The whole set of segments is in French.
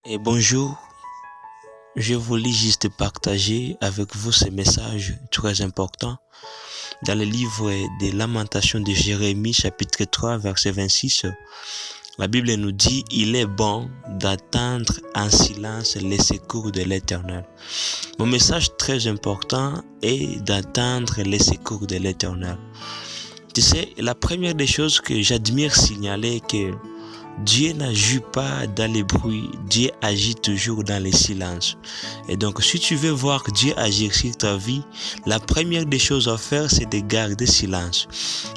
Et bonjour, je voulais juste partager avec vous ce message très important dans le livre des Lamentations de Jérémie, chapitre 3, verset 26. La Bible nous dit: il est bon d'attendre en silence les secours de l'Éternel. Mon message très important est d'attendre les secours de l'Éternel. Tu sais, la première des choses que j'admire signaler que Dieu n'agit pas dans les bruits, Dieu agit toujours dans les silences. Et donc, si tu veux voir Dieu agir sur ta vie, la première des choses à faire, c'est de garder silence.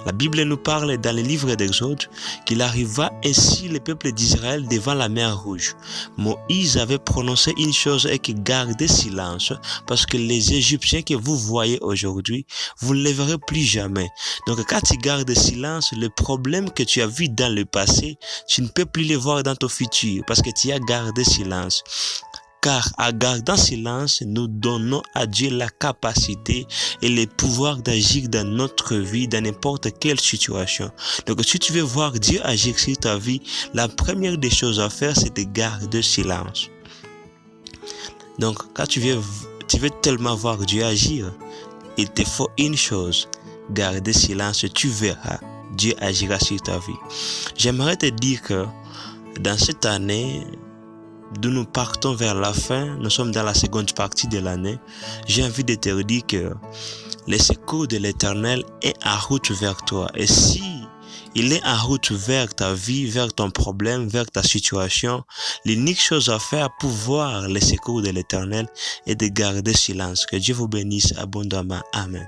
La Bible nous parle dans le livre d'Exode qu'il arriva ainsi le peuple d'Israël devant la mer Rouge. Moïse avait prononcé une chose et que gardez silence, parce que les Égyptiens que vous voyez aujourd'hui, vous ne les verrez plus jamais. Donc, quand tu gardes silence, le problème que tu as vu dans le passé, tu ne peux plus les voir dans ton futur parce que tu as gardé silence. Car en gardant silence, nous donnons à Dieu la capacité et le pouvoir d'agir dans notre vie, dans n'importe quelle situation. Donc si tu veux voir Dieu agir sur ta vie, la première des choses à faire, c'est de garder silence. Donc quand tu veux tellement voir Dieu agir, il te faut une chose: garder silence, tu verras. Dieu agira sur ta vie. J'aimerais te dire que dans cette année, d'où nous partons vers la fin, nous sommes dans la seconde partie de l'année, j'ai envie de te dire que le secours de l'Éternel est en route vers toi. Et si il est en route vers ta vie, vers ton problème, vers ta situation, l'unique chose à faire pour voir le secours de l'Éternel est de garder silence. Que Dieu vous bénisse abondamment. Amen.